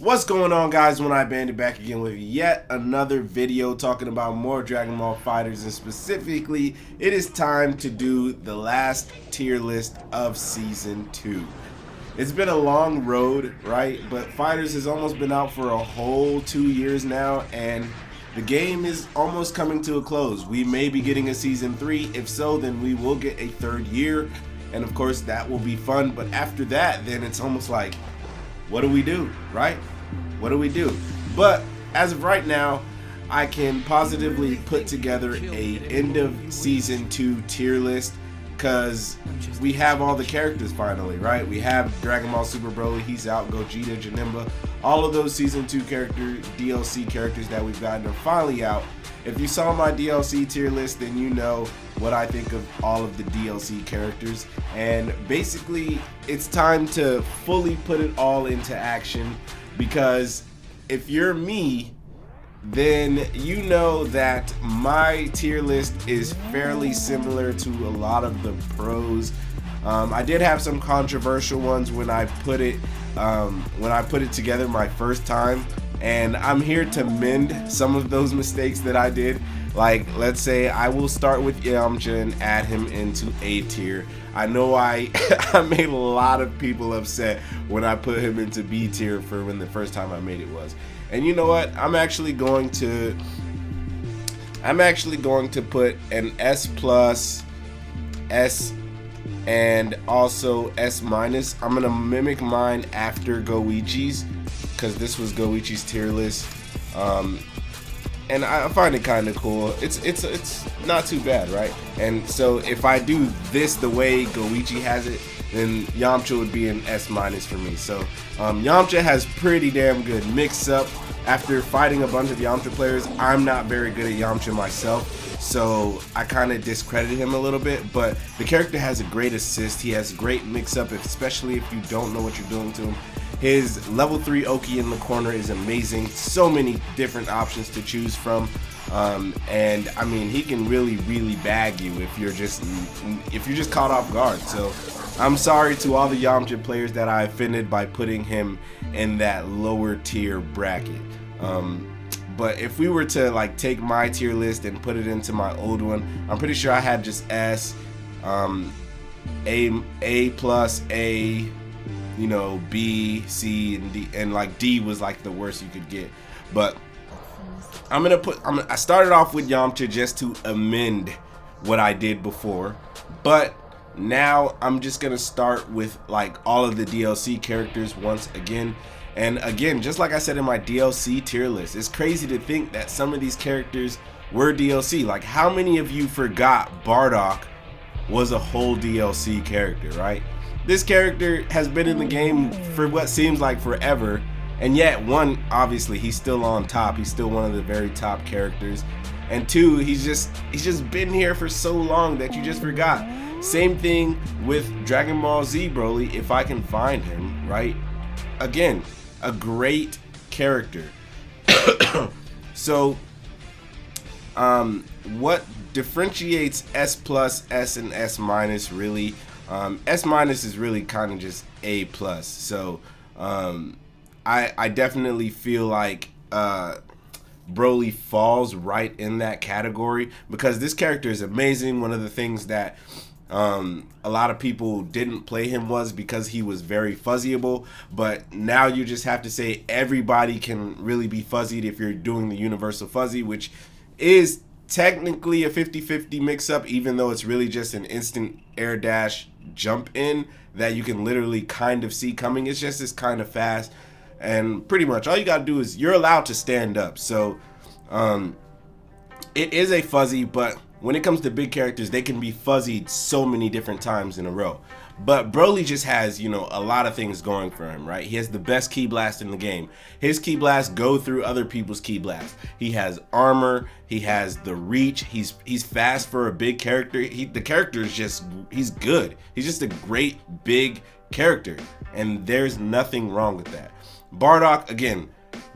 What's going on, guys? OneEyedBandit back again with yet another video talking about more Dragon Ball FighterZ, and specifically it is time to do the last tier list of season 2. It's been a long road, right? But FighterZ has almost been out for a whole 2 years now, and the game is almost coming to a close. We may be getting a season 3. If so, then we will get a third year, and of course that will be fun. But after that, then it's almost like, what do we do, right? What do we do? But as of right now, I can positively put together a end of season 2 tier list because we have all the characters finally, right? We have Dragon Ball Super Broly, he's out, Gogeta, Janemba, all of those season 2 DLC characters that we've gotten are finally out. If you saw my DLC tier list, then you know what I think of all of the DLC characters. And basically, it's time to fully put it all into action, because if you're me, then you know that my tier list is fairly similar to a lot of the pros. I did have some controversial ones when I put it together my first time, and I'm here to mend some of those mistakes that I did. Like, let's say I will start with Yamcha and add him into A tier. I know I made a lot of people upset when I put him into B tier for when the first time I made it was. And you know what? I'm actually going to put an S+, S, and also S-. I'm gonna mimic mine after Goichi's, because this was Goichi's tier list. And I find it kind of cool. It's not too bad, right? And so if I do this the way Goichi has it, then Yamcha would be an S- for me. So Yamcha has pretty damn good mix-up. After fighting a bunch of Yamcha players, I'm not very good at Yamcha myself, so I kind of discredited him a little bit. But the character has a great assist. He has great mix-up, especially if you don't know what you're doing to him. His level 3 Oki in the corner is amazing. So many different options to choose from, and I mean, he can really bag you if you're just caught off guard. So I'm sorry to all the Yamcha players that I offended by putting him in that lower tier bracket. But if we were to like take my tier list and put it into my old one, I'm pretty sure I had just S, A plus, A, you know, B, C, and D, and like D was like the worst you could get. But I started off with Yamcha just to amend what I did before, but now I'm just gonna start with like all of the DLC characters once again. And again, just like I said in my DLC tier list, it's crazy to think that some of these characters were DLC. Like, how many of you forgot Bardock was a whole DLC character, right? This character has been in the game for what seems like forever, and yet, one, obviously he's still on top. He's still one of the very top characters, and two, he's just been here for so long that you just forgot. Same thing with Dragon Ball Z Broly, if I can find him, right? Again, a great character. So what differentiates S+, S, and S- really? S- is really kind of just A+. So I definitely feel like Broly falls right in that category, because this character is amazing. One of the things that a lot of people didn't play him was because he was very fuzzyable, but now you just have to say everybody can really be fuzzied if you're doing the universal fuzzy, which is technically a 50-50 mix-up, even though it's really just an instant air dash jump in that you can literally kind of see coming. It's just as kind of fast, and pretty much all you gotta do is you're allowed to stand up. So it is a fuzzy, but when it comes to big characters, they can be fuzzied so many different times in a row. But Broly just has, you know, a lot of things going for him, right? He has the best ki blast in the game. His ki blasts go through other people's ki blasts. He has armor. He has the reach. He's fast for a big character. The character is just, he's good. He's just a great big character, and there's nothing wrong with that. Bardock, again,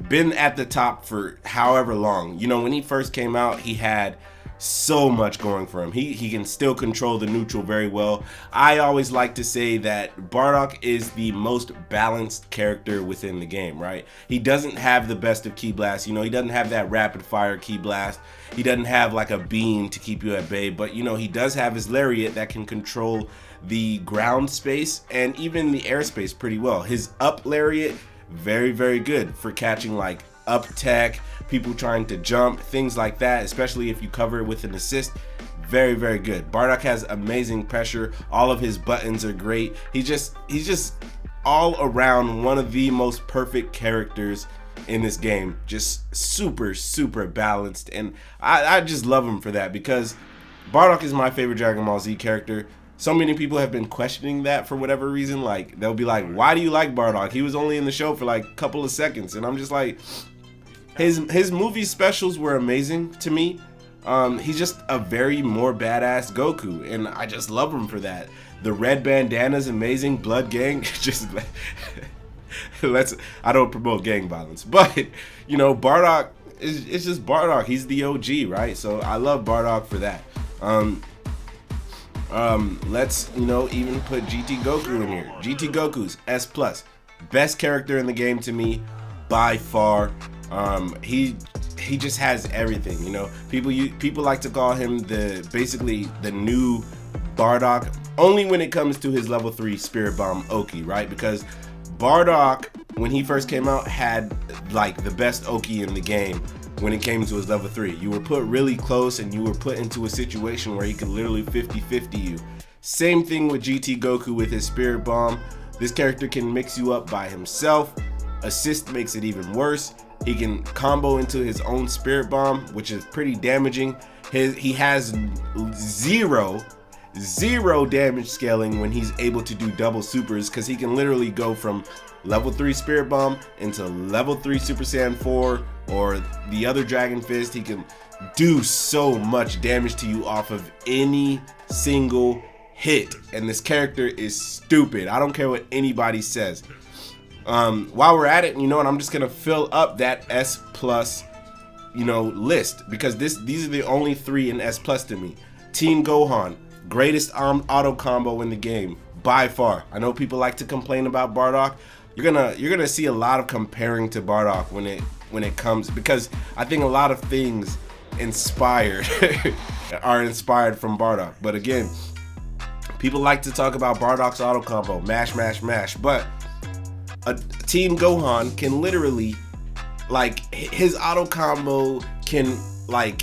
been at the top for however long. You know, when he first came out, he had so much going for him. He can still control the neutral very well. I always like to say that Bardock is the most balanced character within the game, right? He doesn't have the best of Ki Blast. You know, he doesn't have that rapid fire Ki Blast. He doesn't have like a beam to keep you at bay, but you know, he does have his lariat that can control the ground space and even the airspace pretty well. His up lariat, very, very good for catching like up tech, people trying to jump, things like that, especially if you cover it with an assist. Very, very good. Bardock has amazing pressure. All of his buttons are great. He's just all around one of the most perfect characters in this game. Just super, super balanced, and I just love him for that, because Bardock is my favorite Dragon Ball Z character. So many people have been questioning that for whatever reason. Like, they'll be like, why do you like Bardock? He was only in the show for like a couple of seconds. And I'm just like, his movie specials were amazing to me. He's just a very more badass Goku, and I just love him for that. The red bandana's amazing. Blood Gang, just I don't promote gang violence, but you know, Bardock it's just Bardock. He's the OG, right? So I love Bardock for that. Let's, you know, even put GT Goku in here. GT Goku's S+, best character in the game to me by far. He just has everything, you know. People like to call him basically the new Bardock, only when it comes to his level 3 Spirit Bomb Oki, right? Because Bardock, when he first came out, had like the best Oki in the game when it came to his level 3. You were put really close and you were put into a situation where he could literally 50-50 you. Same thing with GT Goku with his Spirit Bomb. This character can mix you up by himself. Assist makes it even worse. He can combo into his own Spirit Bomb, which is pretty damaging. He has zero damage scaling when he's able to do double supers, because he can literally go from level 3 Spirit Bomb into level 3 Super Saiyan 4 or the other Dragon Fist. He can do so much damage to you off of any single hit, and this character is stupid. I don't care what anybody says. While we're at it, you know, and I'm just gonna fill up that S+, you know, list, because these are the only 3 in S+ to me. Team Gohan, greatest auto combo in the game by far. I know people like to complain about Bardock. You're gonna see a lot of comparing to Bardock when it comes, because I think a lot of things inspired are inspired from Bardock. But again, people like to talk about Bardock's auto combo, mash, mash, mash, but a Team Gohan can literally, like, his auto combo can, like,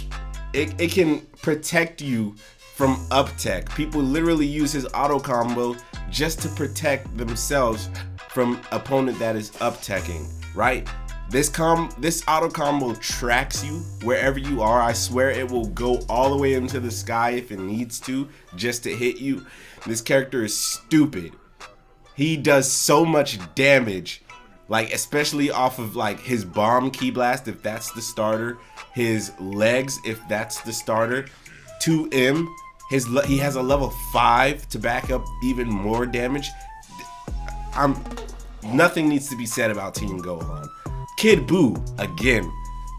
it can protect you from up tech. People literally use his auto combo just to protect themselves from opponent that is up teching, right? This auto combo tracks you wherever you are. I swear it will go all the way into the sky if it needs to, just to hit you. This character is stupid. He does so much damage, like, especially off of like his bomb Ki Blast, if that's the starter, his legs, if that's the starter, 2M, he has a level 5 to back up even more damage. Nothing needs to be said about Team Gohan. Kid Buu, again,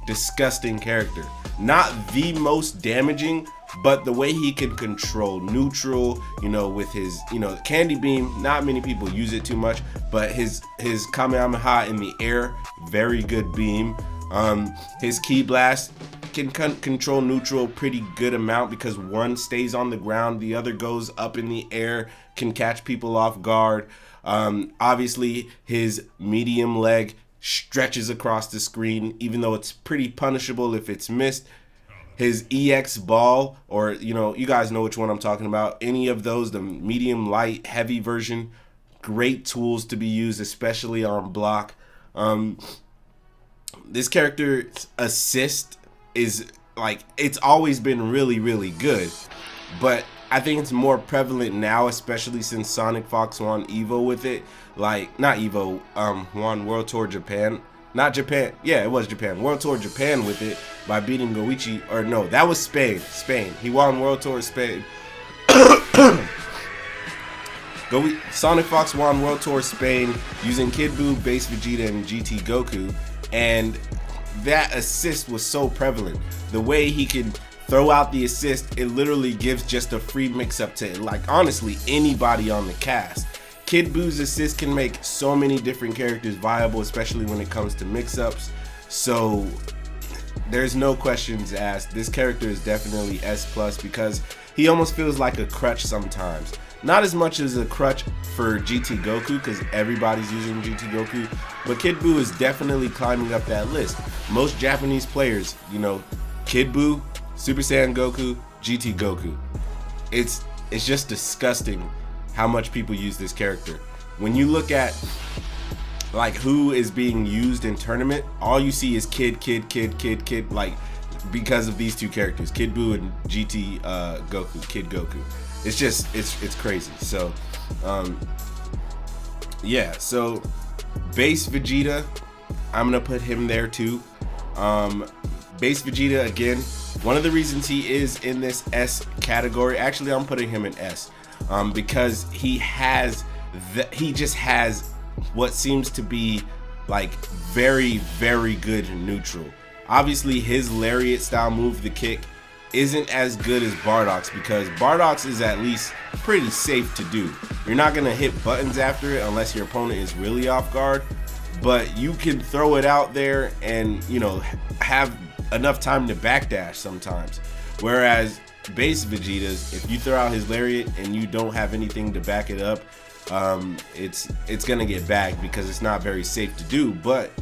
disgusting character. Not the most damaging, but the way he can control neutral, you know, with his, you know, Candy Beam, not many people use it too much, but his Kamehameha in the air, very good beam. His Ki Blast can control neutral pretty good amount, because one stays on the ground, the other goes up in the air, can catch people off guard. Obviously his medium leg stretches across the screen, even though it's pretty punishable if it's missed. His EX ball, or, you know, you guys know which one I'm talking about, any of those, the medium, light, heavy version, great tools to be used, especially on block. This character's assist is, like, it's always been really, really good, but I think it's more prevalent now, especially since Sonic Fox won Evo with it. Like, not Evo, won World Tour Japan. Not Japan, yeah, it was Japan. World Tour Japan with it by beating Goichi, or no, that was Spain. He won World Tour Spain. Sonic Fox won World Tour Spain using Kid Buu, Base Vegeta, and GT Goku, and that assist was so prevalent. The way he could throw out the assist, it literally gives just a free mix-up to, like, honestly, anybody on the cast. Kid Boo's assist can make so many different characters viable, especially when it comes to mix-ups. So there's no questions asked. This character is definitely S+ because he almost feels like a crutch sometimes. Not as much as a crutch for GT Goku, because everybody's using GT Goku, but Kid Buu is definitely climbing up that list. Most Japanese players, you know, Kid Buu, Super Saiyan Goku, GT Goku. It's just disgusting how much people use this character. When you look at like who is being used in tournament, all you see is kid, like, because of these two characters, Kid Buu and GT Goku, Kid Goku. It's just, it's crazy. So yeah, so base Vegeta, I'm gonna put him there too. Base Vegeta, again, one of the reasons he is in this S category, actually I'm putting him in S, because he just has what seems to be like very, very good neutral. Obviously his lariat style move, the kick, isn't as good as Bardock's, because Bardock's is at least pretty safe to do. You're not gonna hit buttons after it unless your opponent is really off guard, but you can throw it out there and, you know, have enough time to backdash sometimes. Whereas base Vegeta's, if you throw out his lariat and you don't have anything to back it up, it's gonna get bagged because it's not very safe to do, but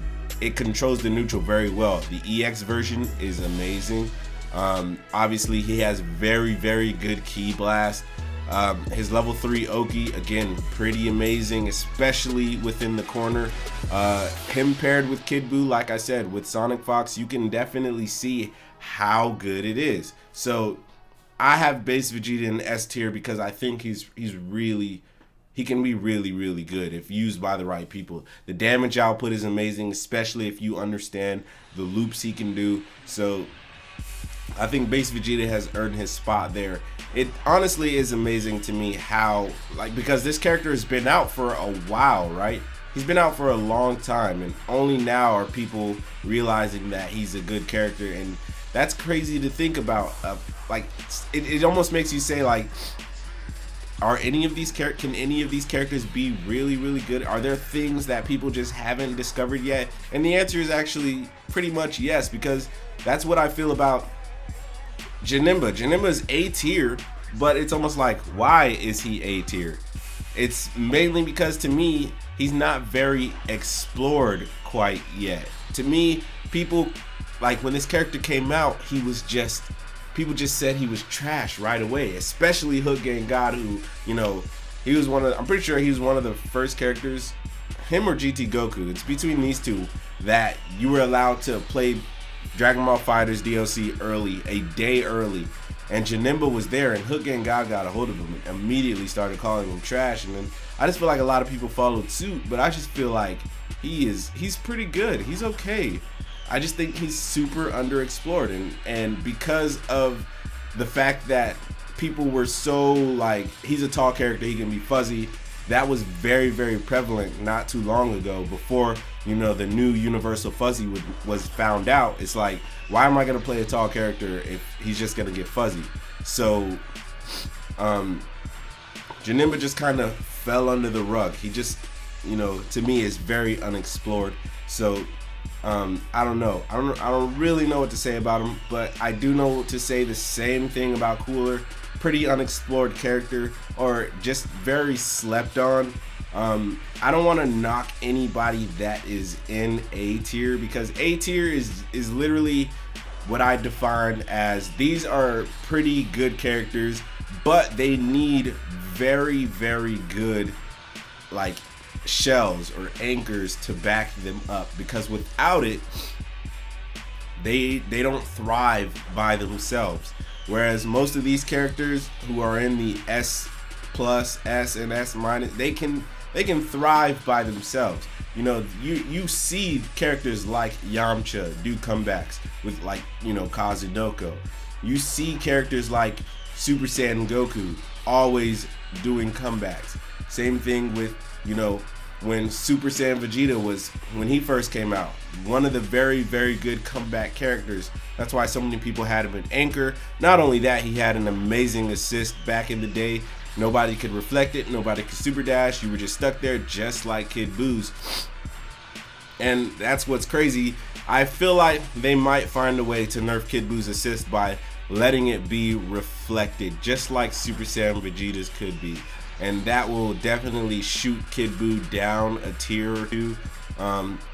it controls the neutral very well. The EX version is amazing. Obviously he has very, very good ki blast. His level 3 Oki, again, pretty amazing, especially within the corner. Him paired with Kid Buu, like I said, with Sonic Fox, you can definitely see how good it is. So I have base Vegeta in S tier because I think he can be really, really good if used by the right people. The damage output is amazing, especially if you understand the loops he can do. So I think base Vegeta has earned his spot there. It honestly is amazing to me how, like, because this character has been out for a while, right? He's been out for a long time, and only now are people realizing that he's a good character, and that's crazy to think about. Like, it almost makes you say, like, can any of these characters be really, really good? Are there things that people just haven't discovered yet? And the answer is actually pretty much yes, because that's what I feel about Janemba. Janemba's A tier, but it's almost like, why is he A tier? It's mainly because, to me, he's not very explored quite yet. To me, people, like, when this character came out, he was just, people just said he was trash right away, especially Hook Gang God, who, you know, he was I'm pretty sure he was one of the first characters, him or GT Goku, it's between these two, that you were allowed to play Dragon Ball FighterZ DLC early, a day early, and Janemba was there, and Hook Gang God got a hold of him and immediately started calling him trash. And then I just feel like a lot of people followed suit, but I just feel like he's pretty good. He's okay. I just think he's super underexplored, and because of the fact that people were so like, he's a tall character, he can be fuzzy, that was very, very prevalent not too long ago, before, you know, the new universal fuzzy was found out. It's like, why am I gonna play a tall character if he's just gonna get fuzzy? So Janemba just kind of fell under the rug. He just, you know, to me, is very unexplored. So I don't know. I don't really know what to say about him, but I do know to say the same thing about Cooler. Pretty unexplored character, or just very slept on. I don't want to knock anybody that is in A tier, because A tier is literally what I define as, these are pretty good characters, but they need very, very good, like, shells or anchors to back them up, because without it, they don't thrive by themselves. Whereas most of these characters who are in the S+, S, and S-, they can thrive by themselves. You know, you see characters like Yamcha do comebacks with, like, you know, Kazunoko. You see characters like Super Saiyan Goku always doing comebacks. Same thing with, you know, when Super Saiyan Vegeta was, when he first came out. One of the very, very good comeback characters. That's why so many people had him in Anchor. Not only that, he had an amazing assist back in the day. Nobody could reflect it. Nobody could super dash. You were just stuck there just like Kid Boo's. And that's what's crazy. I feel like they might find a way to nerf Kid Boo's assist by letting it be reflected, just like Super Saiyan Vegeta's could be. And that will definitely shoot Kid Buu down a tier or two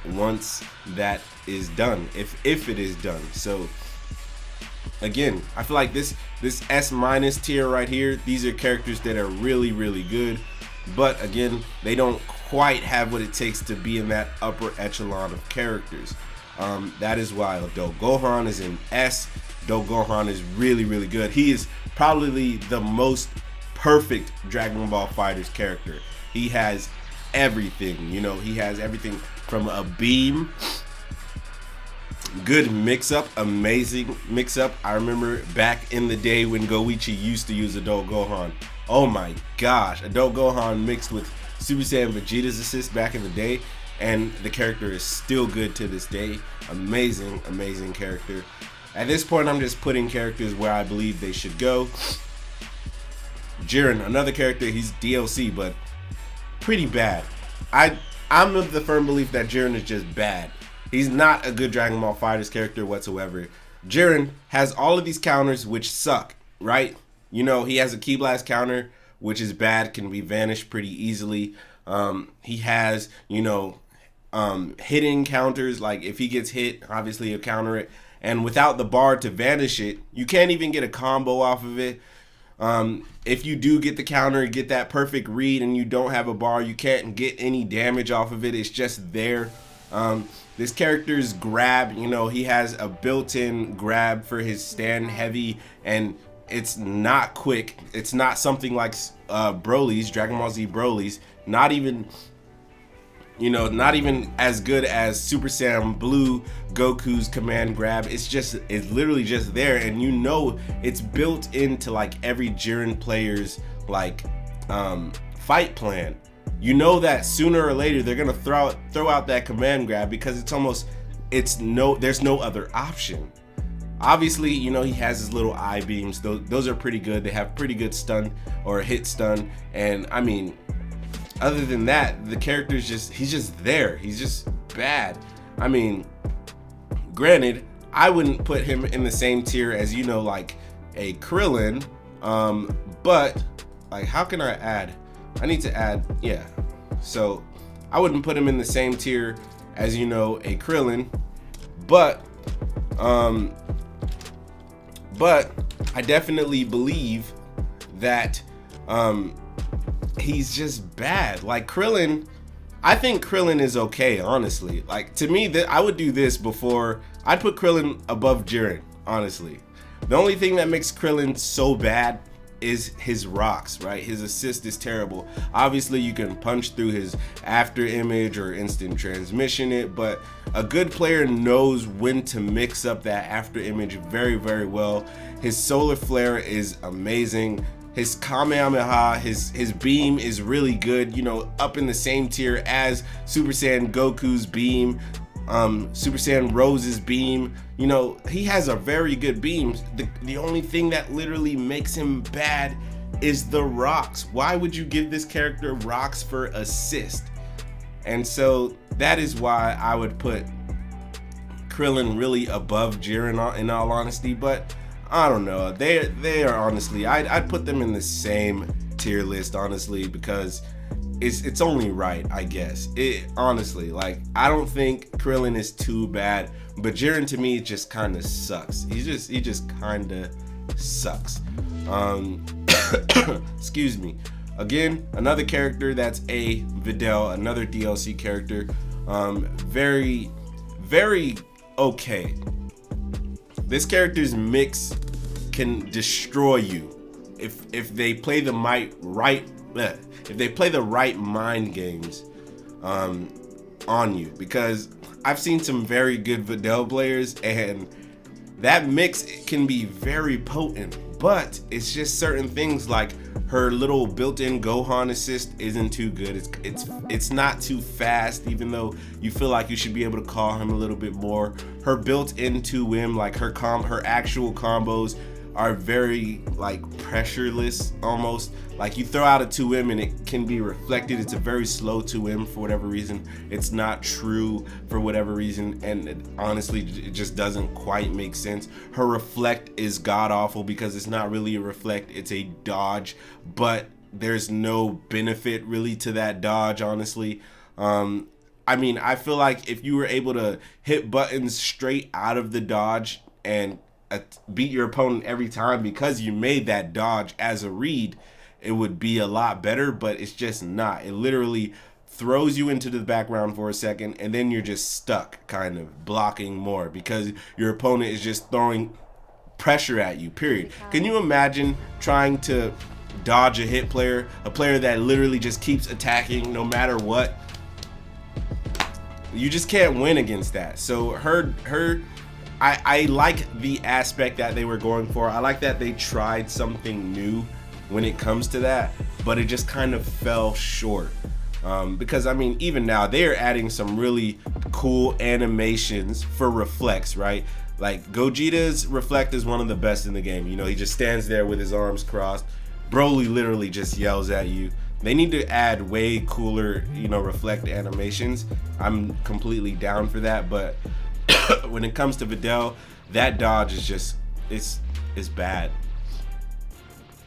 once that is done, if it is done. So again, I feel like this S- tier right here, these are characters that are really, really good, but again, they don't quite have what it takes to be in that upper echelon of characters. That is why though Gohan is in S. Though Gohan is really, really good. He is probably the most perfect Dragon Ball FighterZ character. He has everything, you know, he has everything from a beam, good mix-up, amazing mix-up. I remember back in the day when Goichi used to use Adult Gohan. Oh my gosh, Adult Gohan mixed with Super Saiyan Vegeta's assist back in the day, and the character is still good to this day. Amazing, amazing character. At this point, I'm just putting characters where I believe they should go. Jiren, another character, he's DLC, but pretty bad. I'm of the firm belief that Jiren is just bad. He's not a good Dragon Ball FighterZ character whatsoever. Jiren has all of these counters which suck, right? You know, he has a Ki Blast counter, which is bad, can be vanished pretty easily. He has, you know, hitting counters, like if he gets hit, obviously he'll counter it. And without the bar to vanish it, you can't even get a combo off of it. If you do get the counter, get that perfect read, and you don't have a bar, you can't get any damage off of it. It's just there. This character's grab, you know, he has a built-in grab for his stand heavy, and it's not quick. It's not something like Broly's, Dragon Ball Z Broly's. Not even, you know, not even as good as Super Saiyan Blue Goku's command grab. It's literally just there, and you know it's built into like every Jiren player's like fight plan. You know that sooner or later they're gonna throw out that command grab because there's no other option. Obviously, you know, he has his little eye beams. Those are pretty good. They have pretty good stun or hit stun, and I mean, other than that, the character's he's just there. He's just bad. I mean, granted, I wouldn't put him in the same tier as, you know, like a Krillin, but like, how can I add? I need to add, yeah. So I wouldn't put him in the same tier as, you know, a Krillin, but I definitely believe that he's just bad. Like Krillin, I think Krillin is okay, honestly. Like, to me, I would do this before. I'd put Krillin above Jiren, honestly. The only thing that makes Krillin so bad is his rocks, right? His assist is terrible. Obviously, you can punch through his after image or instant transmission it, but a good player knows when to mix up that after image very, very well. His solar flare is amazing. His Kamehameha, his beam is really good, you know, up in the same tier as Super Saiyan Goku's beam, Super Saiyan Rose's beam. You know, he has a very good beam. The only thing that literally makes him bad is the rocks. Why would you give this character rocks for assist? And so that is why I would put Krillin really above Jiren in all honesty, but I don't know. They are honestly, I'd put them in the same tier list, honestly, because it's only right, I guess. Honestly, like, I don't think Krillin is too bad, but Jiren to me just kind of sucks. He just kind of sucks. Excuse me. Again, another character that's a Videl, another DLC character. Very, very okay. This character's mix can destroy you if they play the right mind games on you, because I've seen some very good Videl players and that mix can be very potent, but it's just certain things like Her little built-in Gohan assist isn't too good. It's not too fast, even though you feel like you should be able to call him a little bit more. Her built-in 2M, like her actual combos are very like pressureless almost. Like you throw out a 2M and it can be reflected. It's a very slow 2M for whatever reason. It's not true for whatever reason, and honestly it just doesn't quite make sense. Her reflect is god awful because it's not really a reflect, it's a dodge, but there's no benefit really to that dodge, honestly. I mean, I feel like if you were able to hit buttons straight out of the dodge and beat your opponent every time because you made that dodge as a read, it would be a lot better, but it's just not. It literally throws you into the background for a second and then you're just stuck kind of blocking more because your opponent is just throwing pressure at you, period. Can you imagine trying to dodge a hit player, a player that literally just keeps attacking no matter what? You just can't win against that. So I like the aspect that they were going for. I like that they tried something new when it comes to that, but it just kind of fell short. Because I mean, even now they're adding some really cool animations for reflects, right? Like Gogeta's reflect is one of the best in the game. You know, he just stands there with his arms crossed. Broly literally just yells at you. They need to add way cooler, you know, reflect animations. I'm completely down for that, but when it comes to Videl, that dodge is just, it's bad.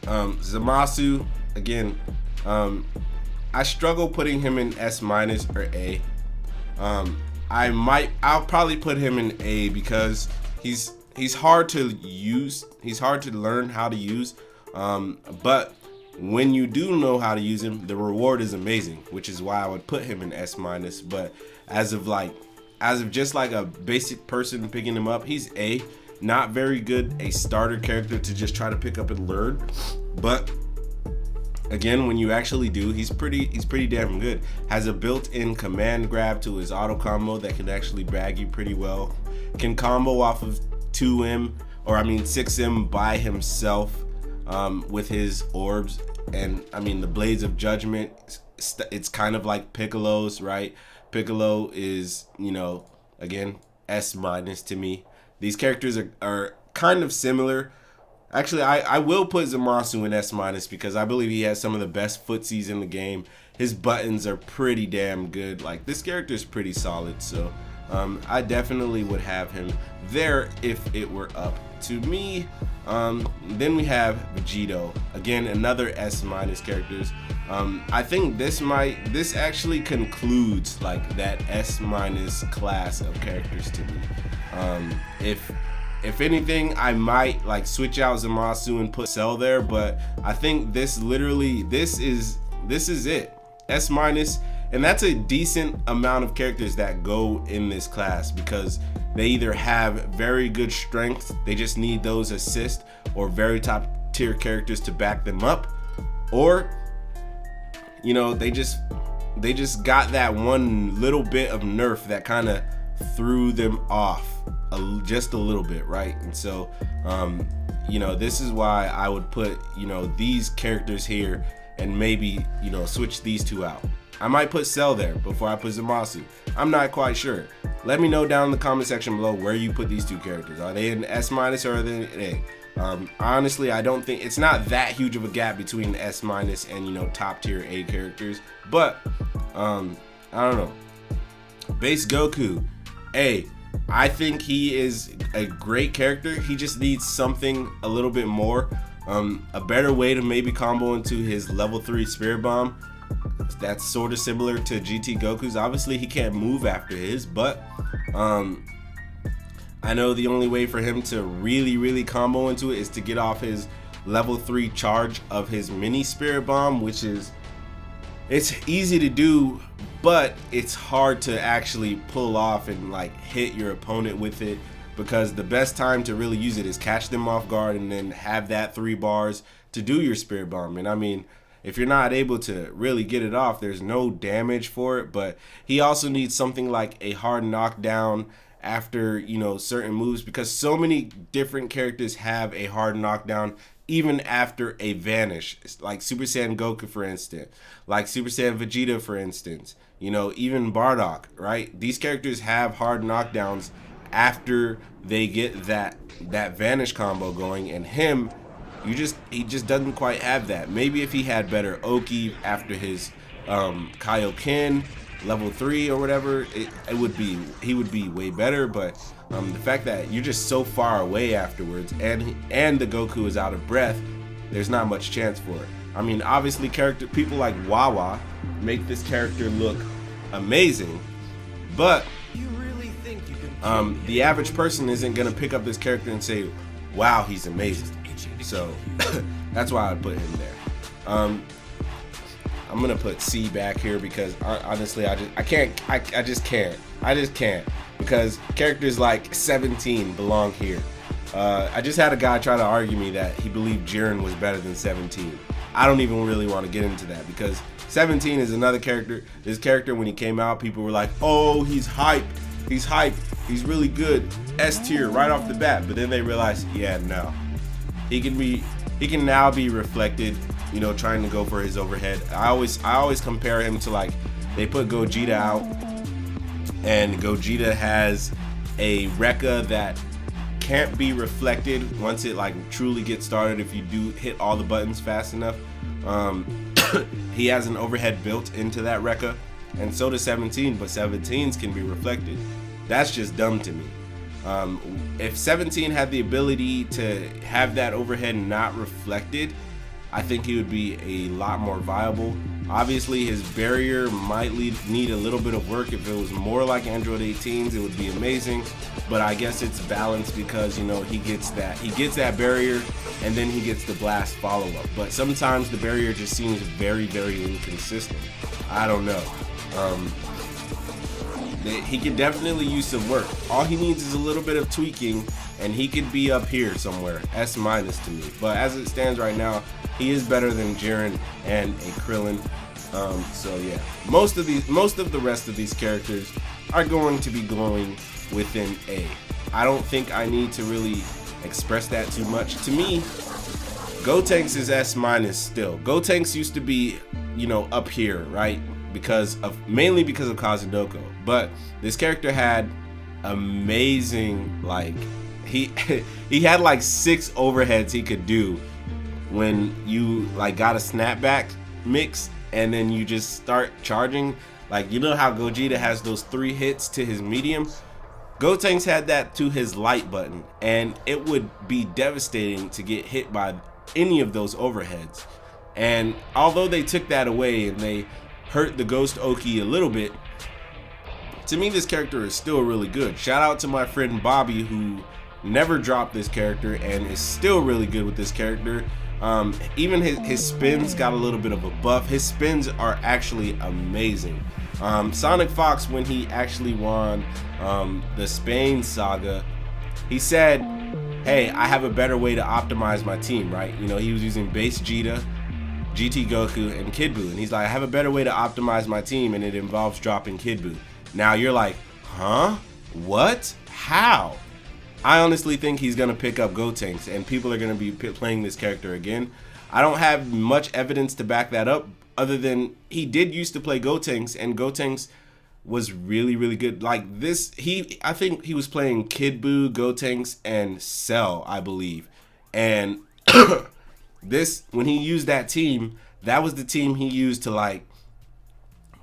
Zamasu, again, I struggle putting him in S- or A. I'll probably put him in A because he's hard to use. He's hard to learn how to use. But when you do know how to use him, the reward is amazing, which is why I would put him in S-. But as of just like a basic person picking him up, he's A. Not very good, a starter character to just try to pick up and learn. But again, when you actually do, he's pretty damn good. Has a built-in command grab to his auto combo that can actually bag you pretty well. Can combo off of 2M, or I mean 6M by himself with his orbs. And I mean the Blades of Judgment, it's kind of like Piccolo's, right? Piccolo is, you know, again, S- to me. These characters are kind of similar. Actually, I will put Zamasu in S- because I believe he has some of the best footsies in the game. His buttons are pretty damn good. Like, this character is pretty solid, so I definitely would have him there if it were up to me. Then we have Vegito. Again, another S- characters. I think this actually concludes like that S- class of characters to me. If anything, I might like switch out Zamasu and put Cell there, but I think this is it. S-, and that's a decent amount of characters that go in this class because they either have very good strength, they just need those assists, or very top tier characters to back them up, or you know, they just got that one little bit of nerf that kind of threw them off just a little bit, right? And so you know, this is why I would put, you know, these characters here and maybe, you know, switch these two out. I might put Cell there before I put Zamasu. I'm not quite sure. Let me know down in the comment section below where you put these two characters. Are they in S- or are they in A? Honestly, I don't think it's not that huge of a gap between S- and, you know, top tier A characters, but I don't know. Base Goku, A. I think he is a great character. He just needs something a little bit more, a better way to maybe combo into his level 3 Spirit Bomb. That's sort of similar to GT Goku's. Obviously, he can't move after his, but I know the only way for him to really combo into it is to get off his level 3 charge of his mini Spirit Bomb, which is, it's easy to do, but it's hard to actually pull off and like hit your opponent with it, because the best time to really use it is catch them off guard and then have that 3 bars to do your Spirit Bomb. And I mean, if you're not able to really get it off, there's no damage for it. But he also needs something like a hard knockdown after, you know, certain moves, because so many different characters have a hard knockdown even after a vanish, like Super Saiyan Goku, for instance, like Super Saiyan Vegeta, for instance, you know, even Bardock, right? These characters have hard knockdowns after they get that vanish combo going, and he just doesn't quite have that. Maybe if he had better Oki after his Kaioken level 3 or whatever, he would be way better. But the fact that you're just so far away afterwards, and the Goku is out of breath, there's not much chance for it. I mean, obviously people like Wawa make this character look amazing, but the average person isn't gonna pick up this character and say, wow, he's amazing. So that's why I put him there. I'm gonna put C back here because honestly I just can't because characters like 17 belong here. I just had a guy try to argue me that he believed Jiren was better than 17. I don't even really want to get into that because 17 is another character. This character, when he came out, people were like, oh, he's hype, he's really good, S tier right off the bat. But then they realized, yeah, no, he can now be reflected, you know, trying to go for his overhead. I always compare him to, like, they put Gogeta out, and Gogeta has a Rekka that can't be reflected once it like truly gets started if you do hit all the buttons fast enough. He has an overhead built into that Rekka, and so does 17, but 17s can be reflected. That's just dumb to me. If 17 had the ability to have that overhead not reflected, I think he would be a lot more viable. Obviously, his barrier might need a little bit of work. If it was more like Android 18s, it would be amazing. But I guess it's balanced because, you know, he gets that barrier, and then he gets the blast follow-up. But sometimes the barrier just seems very, very inconsistent. I don't know. He could definitely use some work. All he needs is a little bit of tweaking, and he could be up here somewhere, S- to me. But as it stands right now, he is better than Jiren and a Krillin. So yeah, most of the rest of these characters are going to be going within A. I don't think I need to really express that too much. To me, Gotenks is S- still. Gotenks used to be, you know, up here, right? Mainly because of Kazunoko. But this character had amazing, like, he had like 6 overheads he could do when you like got a snapback mix and then you just start charging. Like, you know how Gogeta has those 3 hits to his medium? Gotenks had that to his light button, and it would be devastating to get hit by any of those overheads. And although they took that away and they hurt the Ghost Oki a little bit, to me this character is still really good. Shout out to my friend Bobby, who never dropped this character and is still really good with this character. Even his spins got a little bit of a buff. His spins are actually amazing. Sonic Fox, when he actually won the Spain saga, he said, hey, I have a better way to optimize my team, right? You know, he was using base Vegeta, GT Goku, and Kid Buu, and he's like, I have a better way to optimize my team, and it involves dropping Kid Buu. Now you're like, huh? What? How? I honestly think he's going to pick up Gotenks, and people are going to be playing this character again. I don't have much evidence to back that up, other than he did used to play Gotenks, and Gotenks was really, really good. Like this, I think he was playing Kid Buu, Gotenks, and Cell, I believe. And this, when he used that team, that was the team he used to like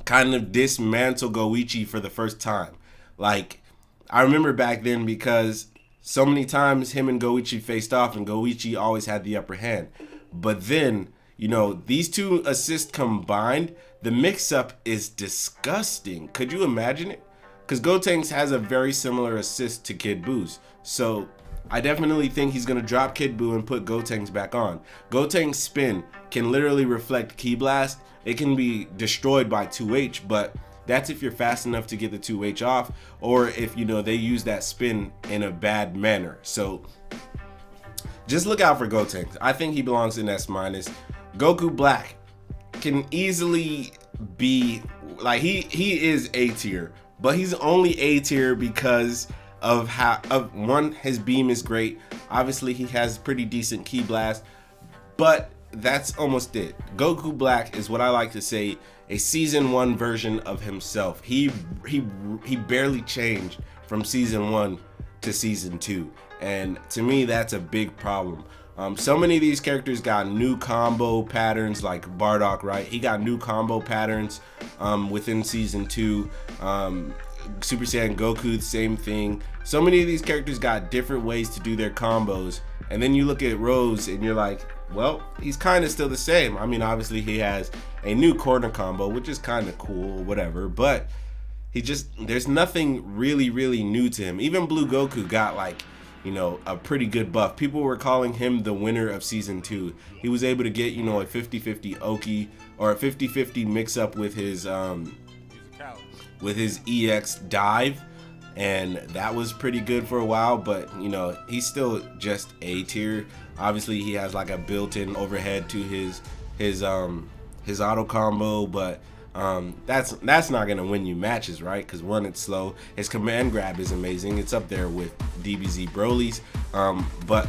kind of dismantle Goichi for the first time. Like, I remember back then because so many times him and Goichi faced off and Goichi always had the upper hand. But then, you know, these 2 assists combined, the mix-up is disgusting. Could you imagine it? Because Gotenks has a very similar assist to Kid Buu's. So I definitely think he's going to drop Kid Buu and put Gotenks back on. Gotenks' spin can literally reflect Ki Blast. It can be destroyed by 2H, but that's if you're fast enough to get the 2H off, or if, you know, they use that spin in a bad manner. So just look out for Gotenks. I think he belongs in S-. Goku Black can easily be, like, he is A tier, but he's only A tier because of one, his beam is great. Obviously he has pretty decent Ki Blast, but that's almost it. Goku Black is what I like to say a season 1 version of himself. He barely changed from season 1 to season 2, and to me that's a big problem. So many of these characters got new combo patterns, like Bardock, right? He got new combo patterns within season 2. Super Saiyan Goku, the same thing. So many of these characters got different ways to do their combos, and then you look at Rose and you're like, well, he's kind of still the same. I mean, obviously he has a new corner combo, which is kind of cool, whatever, but there's nothing really new to him. Even Blue Goku got like, you know, a pretty good buff. People were calling him the winner of season 2. He was able to get, you know, a 50-50 Oki, or a 50-50 mix up with his EX dive, and that was pretty good for a while, but you know, he's still just A tier. Obviously he has like a built-in overhead to his auto combo, but that's not gonna win you matches, right? Because one, it's slow. His command grab is amazing. It's up there with Dbs Broly's, but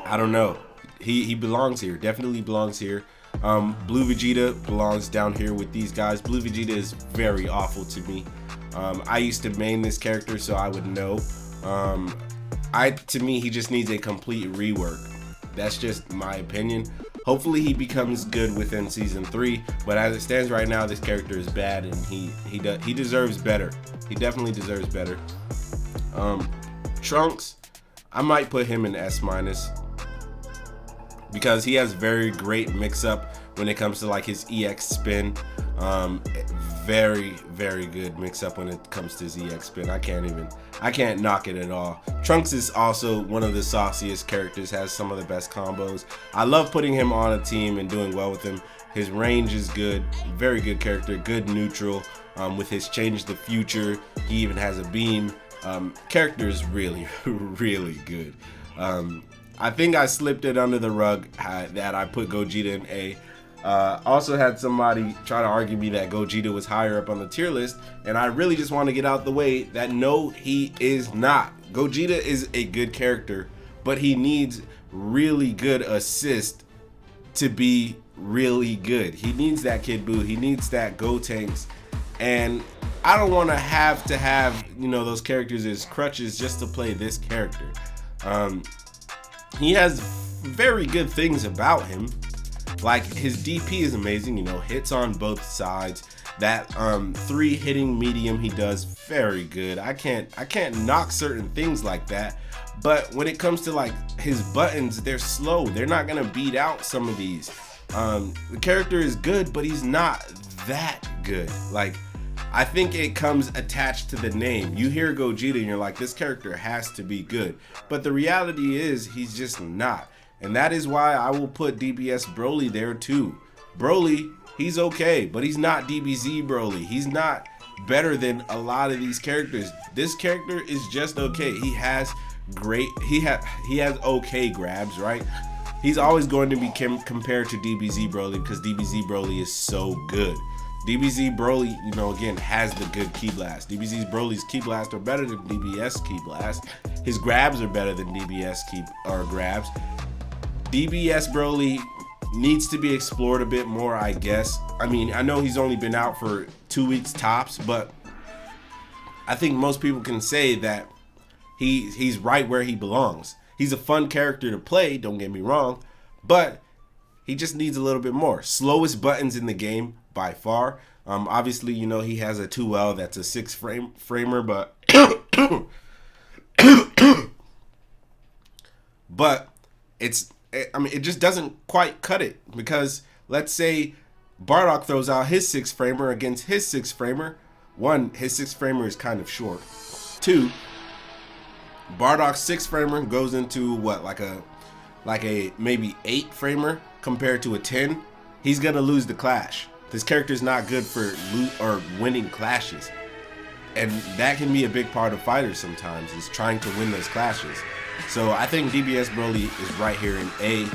I don't know. He belongs here. Definitely belongs here. Blue Vegeta belongs down here with these guys. Blue Vegeta is very awful to me. I used to main this character, so I would know. To me, he just needs a complete rework. That's just my opinion. Hopefully he becomes good within season 3, but as it stands right now, this character is bad, and he deserves better. He definitely deserves better. Trunks, I might put him in S-, because he has very great mix-up when it comes to like his EX spin. Very good mix-up when it comes to his EX spin. I can't knock it at all. Trunks is also one of the sauciest characters, has some of the best combos. I love putting him on a team and doing well with him. His range is good, very good character, good neutral. With his change the future, he even has a beam. Character is really good. I think I slipped it under the rug that I put Gogeta in A. Also had somebody try to argue me that Gogeta was higher up on the tier list, and I really just want to get out the way that no, he is not. Gogeta is a good character, but he needs really good assist to be really good. He needs that Kid Buu, he needs that Gotenks, and I don't want to have, you know, those characters as crutches just to play this character. He has very good things about him. Like his DP is amazing, you know, hits on both sides. That 3 hitting medium he does very good. I can't knock certain things like that. But when it comes to like his buttons, they're slow. They're not gonna beat out some of these. The character is good, but he's not that good. Like, I think it comes attached to the name. You hear Gogeta and you're like, this character has to be good. But the reality is he's just not. And that is why I will put Dbs Broly there too. Broly, he's okay, but he's not DBZ Broly. He's not better than a lot of these characters. This character is just okay. He has okay grabs, right? He's always going to be compared to DBZ Broly because DBZ Broly is so good. DBZ Broly, you know, again, has the good Ki Blast. DBZ Broly's Ki Blast are better than DBS Ki Blast. His grabs are better than DBS grabs. DBS Broly needs to be explored a bit more, I guess. I mean, I know he's only been out for 2 weeks tops, but I think most people can say that he's right where he belongs. He's a fun character to play, don't get me wrong, but he just needs a little bit more. Slowest buttons in the game by far. Obviously, you know, he has a 2L that's a 6 framer, but but it just doesn't quite cut it, because let's say Bardock throws out his 6 framer against his 6 framer. 1, his 6 framer is kind of short. 2, Bardock's 6 framer goes into what, like a maybe 8 framer compared to a 10. He's gonna lose the clash. This character's not good for winning clashes, and that can be a big part of fighters sometimes, is trying to win those clashes. So I think Dbs Broly is right here in A,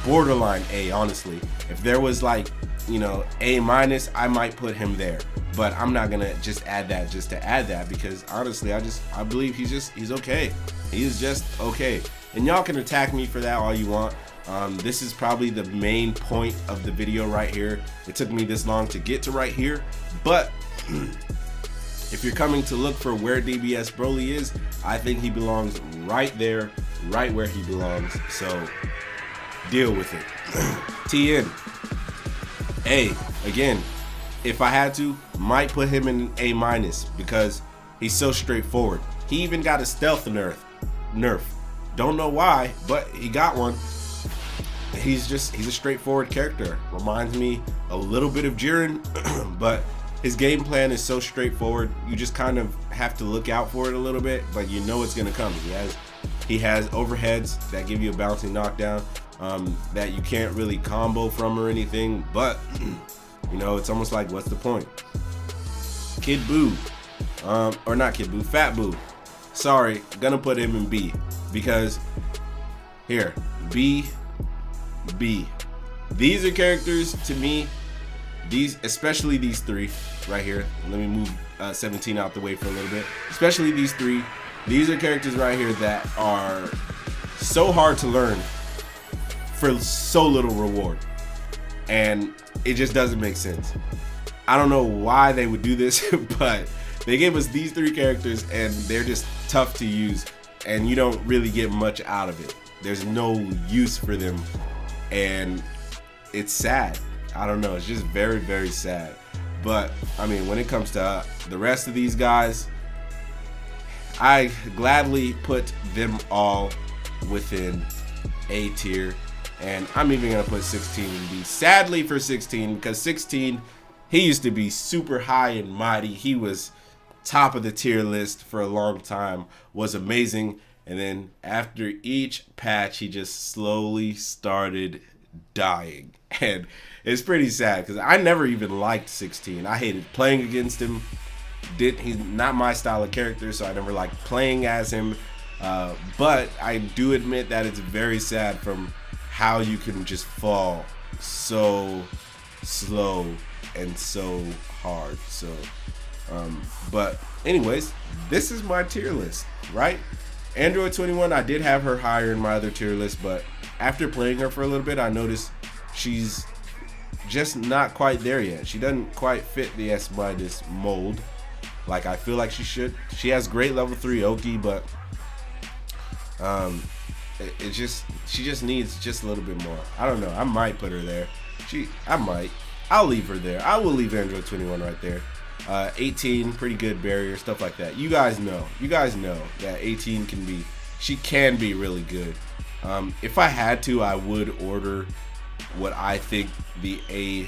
borderline A, honestly. If there was like, you know, A-, I might put him there, but I'm not gonna just add that just to add that, because honestly, I believe he's okay. He is just okay. And y'all can attack me for that all you want. This is probably the main point of the video right here. It took me this long to get to right here, but if you're coming to look for where Dbs Broly is, I think he belongs right there, right where he belongs. So deal with it. TN. A, again, if I had to, might put him in A- because he's so straightforward. He even got a stealth nerf. Don't know why, but he got one. He's a straightforward character. Reminds me a little bit of Jiren, but his game plan is so straightforward. You just kind of have to look out for it a little bit, but you know it's gonna come. He has overheads that give you a bouncing knockdown that you can't really combo from or anything, but you know, it's almost like, what's the point? Kid Buu, or not Kid Buu, Fat Buu. Sorry, gonna put him in B, because here, B. These are characters to me, especially these three right here. Let me move 17 out the way for a little bit. Especially these three. These are characters right here that are so hard to learn for so little reward. And it just doesn't make sense. I don't know why they would do this, but they gave us these three characters and they're just tough to use and you don't really get much out of it. There's no use for them and it's sad. I don't know, it's just very, very sad. But I mean, when it comes to the rest of these guys, I gladly put them all within A tier, and I'm even gonna put 16 in B. Sadly for 16, because 16, he used to be super high and mighty. He was top of the tier list for a long time, was amazing, and then after each patch, he just slowly started dying. And it's pretty sad because I never even liked 16. I hated playing against him. He's not my style of character, so I never liked playing as him. But I do admit that it's very sad from how you can just fall so slow and so hard. So, but anyways, this is my tier list, right? Android 21, I did have her higher in my other tier list, but after playing her for a little bit, I noticed she's just not quite there yet. She doesn't quite fit the S- mold like I feel like she should. She has great level 3 Oki, but she just needs just a little bit more. I don't know. I might put her there. I'll leave her there. I will leave Android 21 right there. 18, pretty good barrier, stuff like that. You guys know that 18 she can be really good. If I had to, I would order what I think the A,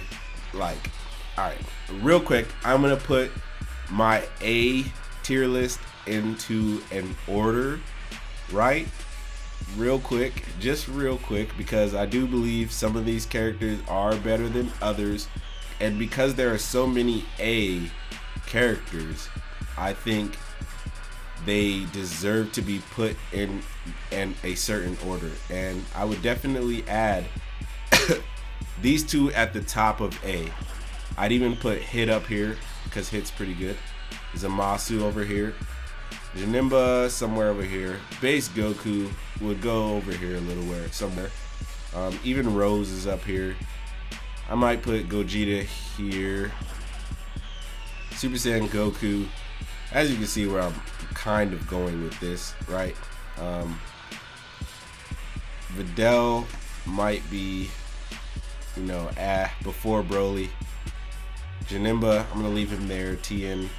like, all right, real quick, I'm gonna put my A tier list into an order, right? Just real quick, because I do believe some of these characters are better than others, and because there are so many A characters, I think they deserve to be put in a certain order, and I would definitely add these two at the top of A. I'd even put Hit up here because Hit's pretty good. Zamasu over here. Janemba somewhere over here. Base Goku would go over here a little somewhere. Even Rose is up here. I might put Gogeta here. Super Saiyan Goku. As you can see where I'm kind of going with this, right? Videl might be, you know, before Broly. Janemba, I'm gonna leave him there. TN.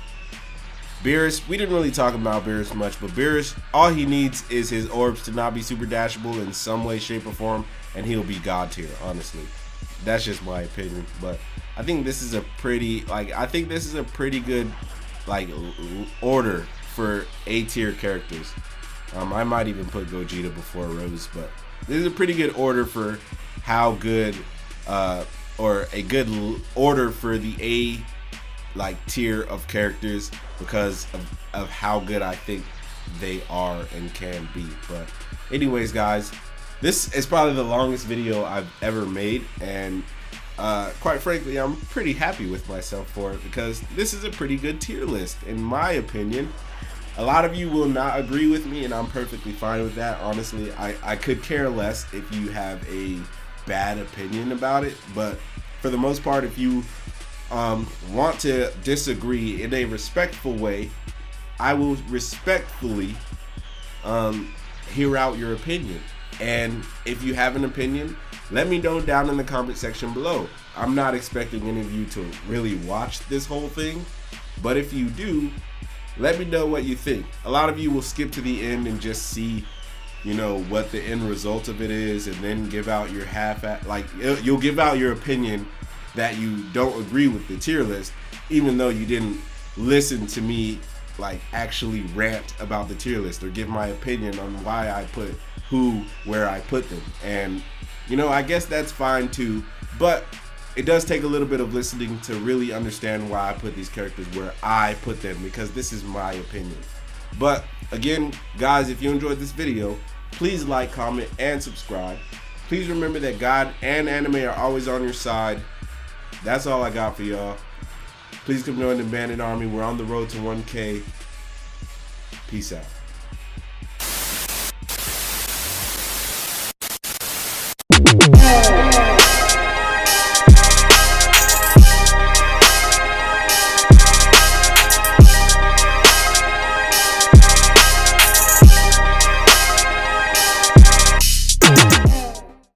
Beerus, we didn't really talk about Beerus much, but Beerus, all he needs is his orbs to not be super dashable in some way, shape, or form, and he'll be god tier, honestly. That's just my opinion, but I think this is a pretty, good, like, order for A tier characters. I might even put Gogeta before Rose, but this is a pretty good order for how good, or a good order for the A tier of characters, because of how good I think they are and can be. But anyways, guys, this is probably the longest video I've ever made, and quite frankly, I'm pretty happy with myself for it, because this is a pretty good tier list in my opinion. A lot of you will not agree with me, and I'm perfectly fine with that. Honestly, I could care less if you have a bad opinion about it, but for the most part, if you want to disagree in a respectful way, I will respectfully hear out your opinion. And if you have an opinion, let me know down in the comment section below. I'm not expecting any of you to really watch this whole thing, but if you do, let me know what you think. A lot of you will skip to the end and just see, you know, what the end result of it is, and then give out your you'll give out your opinion that you don't agree with the tier list, even though you didn't listen to me like actually rant about the tier list or give my opinion on why I put who where I put them. And you know, I guess that's fine too, but it does take a little bit of listening to really understand why I put these characters where I put them, because this is my opinion. But again, guys, if you enjoyed this video, please like, comment, and subscribe. Please remember that God and anime are always on your side. That's all I got for y'all. Please come join the Bandit Army. We're on the road to 1K. Peace out.